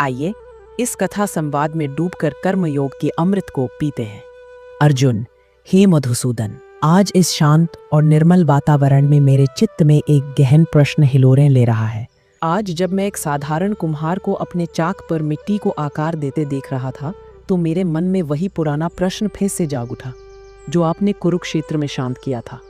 आइए इस कथा संवाद में डूबकर कर्मयोग के अमृत को पीते हैं। अर्जुन, हे मधुसूदन, आज इस शांत और निर्मल वातावरण में मेरे चित्त में एक गहन प्रश्न हिलोरें ले रहा है। आज जब मैं एक साधारण कुम्हार को अपने चाक पर मिट्टी को आकार देते देख रहा था, तो मेरे मन में वही पुराना प्रश्न फिर से जाग उठा जो आपने कुरुक्षेत्र में शांत किया था।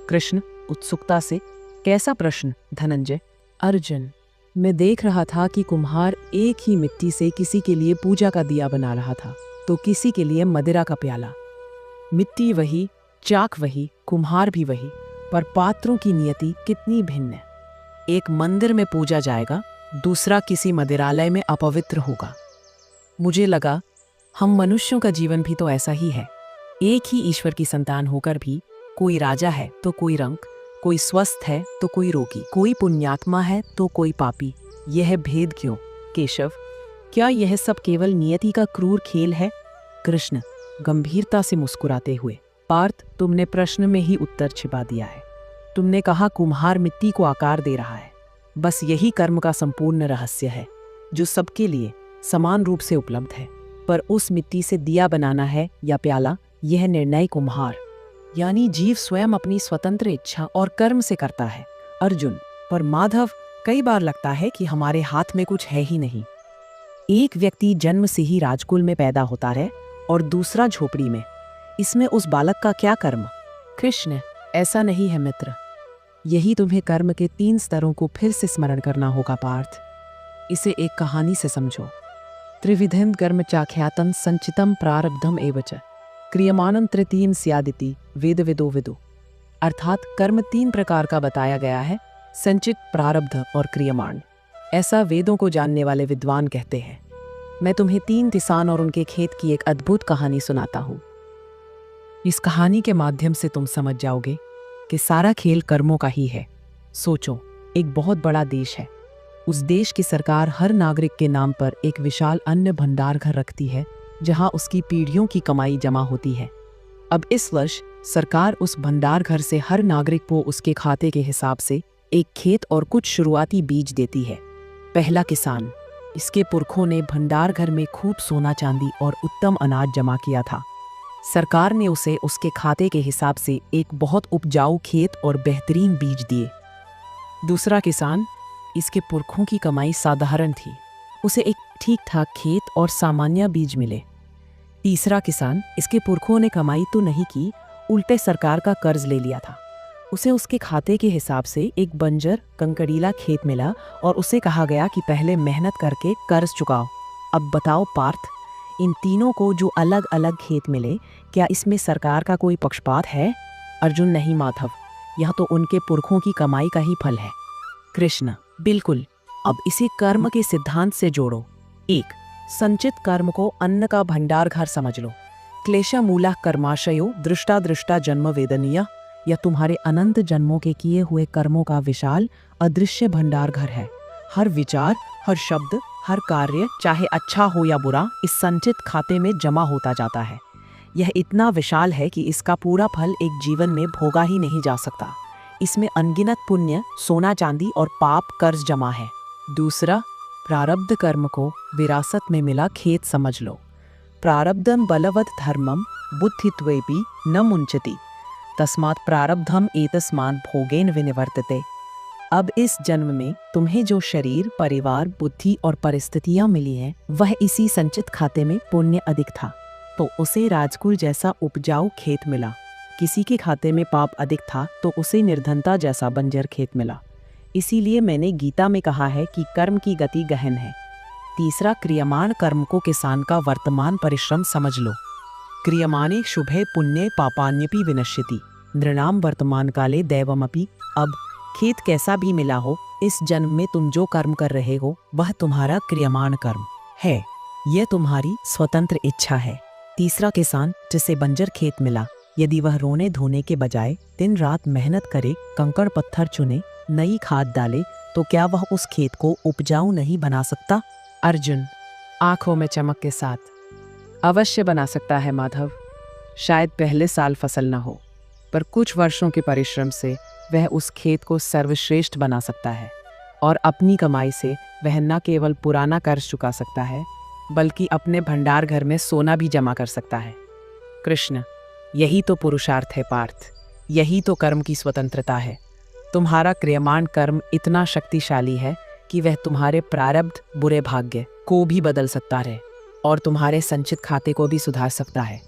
कृष्ण उत्सुकता से, कैसा प्रश्न धनंजय? अर्जुन, मैं देख रहा था कि कुम्हार एक ही मिट्टी से किसी के लिए पूजा का दिया बना रहा था, तो किसी के लिए मदिरा का प्याला। मिट्टी वही, चाक वही, कुम्हार भी वही, पर पात्रों की नियति कितनी भिन्न है। एक मंदिर में पूजा जाएगा, दूसरा किसी मदिरालय में अपवित्र होगा। मुझे लगा हम मनुष्यों का जीवन भी तो ऐसा ही है। एक ही ईश्वर की संतान होकर भी कोई राजा है तो कोई रंक, कोई स्वस्थ है तो कोई रोगी, कोई पुण्यात्मा है तो कोई पापी। यह भेद क्यों केशव? क्या यह सब केवल नियति का क्रूर खेल है? कृष्ण गंभीरता से मुस्कुराते हुए, पार्थ, तुमने प्रश्न में ही उत्तर छिपा दिया है। तुमने कहा कुम्हार मिट्टी को आकार दे रहा है। बस यही कर्म का संपूर्ण रहस्य है, जो सबके लिए समान रूप से उपलब्ध है। पर उस मिट्टी से दिया बनाना है या प्याला, यह निर्णय कुम्हार यानी जीव स्वयं अपनी स्वतंत्र इच्छा और कर्म से करता है। अर्जुन, पर माधव, कई बार लगता है कि हमारे हाथ में कुछ है ही नहीं। एक व्यक्ति जन्म से ही राजकुल में पैदा होता है और दूसरा झोपड़ी में। इसमें उस बालक का क्या कर्म? कृष्ण, ऐसा नहीं है मित्र। यही तुम्हें कर्म के 3 स्तरों को फिर से स्मरण करना होगा पार्थ। इसे एक कहानी से समझो। त्रिविधम कर्म चाख्यातन संचितम प्रारब्धम एवच क्रियमाणं तृतीयं स्यादिति वेद विदो विदु। अर्थात कर्म 3 प्रकार का बताया गया है, संचित, प्रारब्ध और क्रियमाण। ऐसा वेदों को जानने वाले विद्वान कहते हैं। मैं तुम्हें 3 किसान और उनके खेत की एक अद्भुत कहानी सुनाता हूँ। इस कहानी के माध्यम से तुम समझ जाओगे कि सारा खेल कर्मों का ही है। सोचो, एक बहुत बड़ा देश है। उस देश की सरकार हर नागरिक के नाम पर एक विशाल अन्न भंडार घर रखती है, जहां उसकी पीढ़ियों की कमाई जमा होती है। अब इस वर्ष सरकार उस भंडार घर से हर नागरिक को उसके खाते के हिसाब से एक खेत और कुछ शुरुआती बीज देती है। पहला किसान, इसके पुरखों ने भंडार घर में खूब सोना चांदी और उत्तम अनाज जमा किया था। सरकार ने उसे उसके खाते के हिसाब से एक बहुत उपजाऊ खेत और बेहतरीन बीज दिए। दूसरा किसान, इसके पुरखों की कमाई साधारण थी, उसे एक ठीक ठाक खेत और सामान्य बीज मिले। तीसरा किसान, इसके पुरखों ने कमाई तो नहीं की, उल्टे सरकार का कर्ज ले लिया था। उसे उसके खाते के हिसाब से एक बंजर कंकड़ीला खेत मिला और उसे कहा गया कि पहले मेहनत करके कर्ज चुकाओ। अब बताओ पार्थ, इन तीनों को जो अलग अलग खेत मिले, क्या इसमें सरकार का कोई पक्षपात है? अर्जुन, नहीं माधव, यह तो उनके पुरखों की कमाई का ही फल है। कृष्ण, बिल्कुल। अब इसे कर्म के सिद्धांत से जोड़ो। 1. संचित कर्म को अन्न का भंडार घर समझ लो। क्लेशा मूला कर्माशयो दृष्टा दृष्टा जन्म वेदनीय। यह तुम्हारे अनंत जन्मों के किए हुए कर्मों का विशाल अदृश्य भंडार घर है। हर विचार, हर शब्द, हर कार्य, चाहे अच्छा हो या बुरा, इस संचित खाते में जमा होता जाता है। यह इतना विशाल है कि इसका पूरा फल एक जीवन में भोगा ही नहीं जा सकता। इसमें अनगिनत पुण्य, सोना चांदी और पाप कर्ज जमा है। दूसरा, प्रारब्ध कर्म को विरासत में मिला खेत समझ लो। प्रारब्धम बलवत् धर्मम बुद्धित्वेपि न मुंचति तस्मात् प्रारब्धम एतस्मान् भोगेन विनिवर्तते। अब इस जन्म में तुम्हें जो शरीर, परिवार, बुद्धि और परिस्थितियां मिली हैं, वह इसी संचित खाते में पुण्य अधिक था, तो उसे राजकुल जैसा उपजाऊ खेत मिला। किसी के खाते में पाप अधिक था, तो उसे निर्धनता जैसा बंजर खेत मिला। इसीलिए मैंने गीता में कहा है कि कर्म की गति गहन है। तीसरा, क्रियमाण कर्म को किसान का वर्तमान परिश्रम समझ लो। क्रियमाणे शुभे पुण्ये पापान्यपि विनश्यति नृणाम वर्तमान काले दैवमपि। अब खेत कैसा भी मिला हो, इस जन्म में तुम जो कर्म कर रहे हो वह तुम्हारा क्रियमाण कर्म है। यह तुम्हारी स्वतंत्र इच्छा है। तीसरा किसान, जिसे बंजर खेत मिला, यदि वह रोने धोने के बजाय दिन रात मेहनत करे, कंकड़ पत्थर चुने, नई खाद डाले, तो क्या वह उस खेत को उपजाऊ नहीं बना सकता? अर्जुन आंखों में चमक के साथ, अवश्य बना सकता है माधव। शायद पहले साल फसल न हो, पर कुछ वर्षों के परिश्रम से वह उस खेत को सर्वश्रेष्ठ बना सकता है। और अपनी कमाई से वह न केवल पुराना कर्ज चुका सकता है बल्कि अपने भंडार घर में सोना भी जमा कर सकता है। कृष्ण, यही तो पुरुषार्थ है पार्थ, यही तो कर्म की स्वतंत्रता है। तुम्हारा क्रियमाण कर्म इतना शक्तिशाली है कि वह तुम्हारे प्रारब्ध बुरे भाग्य को भी बदल सकता है और तुम्हारे संचित खाते को भी सुधार सकता है।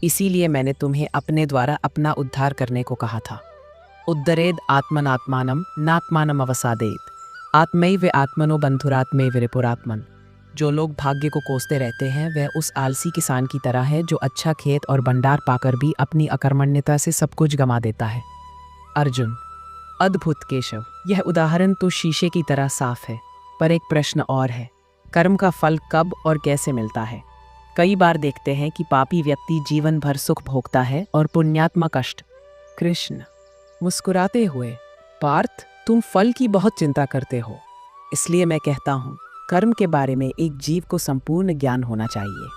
इसीलिए मैंने तुम्हें अपने द्वारा अपना उद्धार करने को कहा था। उद्धरेद आत्मनात्मानम नात्मानम अवसादेत, आत्मैव आत्मनो बंधुरात्मैव रिपुरात्मन। जो लोग भाग्य को कोसते रहते हैं वह उस आलसी किसान की तरह है जो अच्छा खेत और भंडार पाकर भी अपनी अकर्मण्यता से सब कुछ गंवा देता है। अर्जुन, अद्भुत केशव, यह उदाहरण तो शीशे की तरह साफ है, पर एक प्रश्न और है, कर्म का फल कब और कैसे मिलता है? कई बार देखते हैं कि पापी व्यक्ति जीवन भर सुख भोगता है और पुण्यात्मा कष्ट। कृष्ण मुस्कुराते हुए, पार्थ, तुम फल की बहुत चिंता करते हो, इसलिए मैं कहता हूँ कर्म के बारे में एक जीव को संपूर्ण ज्ञान होना चाहिए।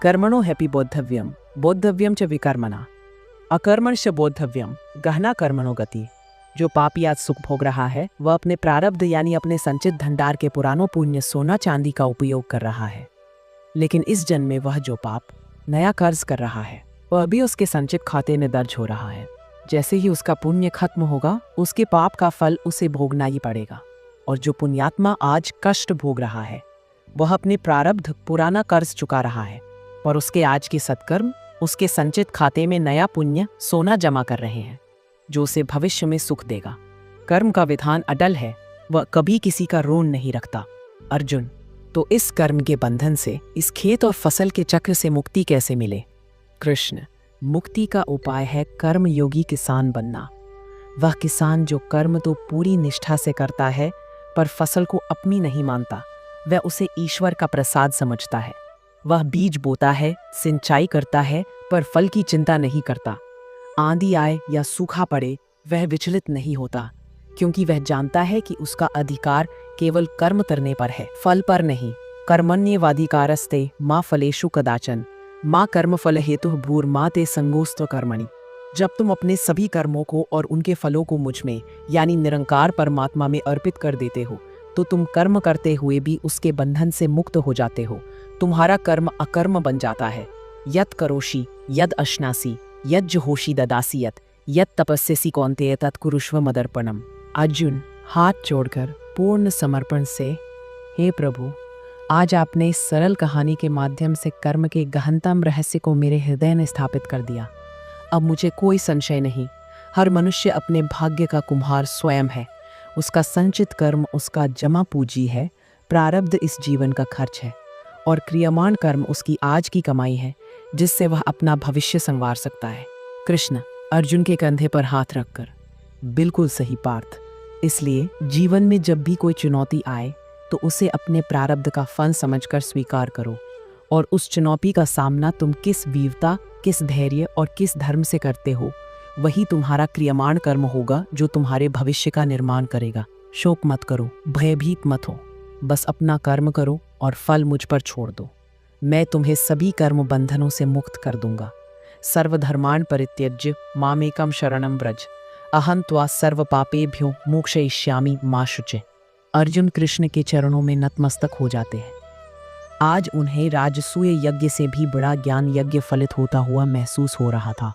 कर्मणो हैपि बोद्धव्यम, बोद्धव्यम च विकर्मणा, अकर्मण्य बोद्धव्यम, गहना कर्मणो गति। जो पापी आज सुख भोग रहा है वह अपने प्रारब्ध यानी अपने संचित भंडार के पुरानों पुण्य सोना चांदी का उपयोग कर रहा है, लेकिन इस जन्म में वह जो पाप नया कर्ज कर रहा है वह अभी उसके संचित खाते में दर्ज हो रहा है। जैसे ही उसका पुण्य खत्म होगा उसके पाप का फल उसे भोगना ही पड़ेगा। और जो पुण्यात्मा आज कष्ट भोग रहा है वह अपने प्रारब्ध पुराना कर्ज चुका रहा है, पर उसके आज के सत्कर्म उसके संचित खाते में नया पुण्य सोना जमा कर रहे हैं जो उसे भविष्य में सुख देगा। कर्म का विधान अटल है, वह कभी किसी का ऋण नहीं रखता। अर्जुन, तो इस कर्म के बंधन से, इस खेत और फसल के चक्र से मुक्ति कैसे मिले? कृष्ण, मुक्ति का उपाय है कर्म योगी किसान बनना। वह किसान जो कर्म तो पूरी निष्ठा से करता है पर फसल को अपनी नहीं मानता, वह उसे ईश्वर का प्रसाद समझता है। वह बीज बोता है, सिंचाई करता है, पर फल की चिंता नहीं करता। आंधी आए या सूखा पड़े वह विचलित नहीं होता, क्योंकि वह जानता है कि उसका अधिकार केवल कर्म करने पर है, फल पर नहीं। कर्मण्येवाधिकारस्ते माँ फलेषु कदाचन, माँ कर्म फल हेतु भूर्मा ते संगोस्त्व कर्मणि। जब तुम अपने सभी कर्मों को और उनके फलों को मुझ में यानी निरंकार परमात्मा में अर्पित कर देते हो तो तुम कर्म करते हुए भी उसके बंधन से मुक्त हो जाते हो। तुम्हारा कर्म अकर्म बन जाता है। यत् करोषि यद अश्नासि यद जुहोषि ददासि यद तपस्यसि कौन्तेय तत्कुरुष्व मदर्पणम। अर्जुन हाथ जोड़कर पूर्ण समर्पण से, हे प्रभु, आज आपने इस सरल कहानी के माध्यम से कर्म के गहनतम रहस्य को मेरे हृदय में स्थापित कर दिया। अब मुझे कोई संशय नहीं, हर मनुष्य अपने भाग्य का कुम्हार स्वयं है। उसका संचित कर्म उसका जमा पूंजी है, प्रारब्ध इस जीवन का खर्च है और क्रियमाण कर्म उसकी आज की कमाई है जिससे वह अपना भविष्य संवार सकता है। कृष्ण अर्जुन के कंधे पर हाथ रखकर, बिल्कुल सही पार्थ। इसलिए जीवन में जब भी कोई चुनौती आए तो उसे अपने प्रारब्ध का फल समझकर स्वीकार करो और उस चुनौती का सामना तुम किस वीरता, किस धैर्य और किस धर्म से करते हो, वही तुम्हारा क्रियमाण कर्म होगा जो तुम्हारे भविष्य का निर्माण करेगा। शोक मत करो, भयभीत मत हो, बस अपना कर्म करो और फल मुझ पर छोड़ दो। मैं तुम्हें सभी कर्म बंधनों से मुक्त कर दूंगा। सर्वधर्मान् परित्यज्य मामेकं शरणं व्रज, अहं त्वा सर्व पापेभ्यो मोक्षयिष्यामि मा शुचे। अर्जुन कृष्ण के चरणों में नतमस्तक हो जाते हैं। आज उन्हें राजसूय यज्ञ से भी बड़ा ज्ञान यज्ञ फलित होता हुआ महसूस हो रहा था।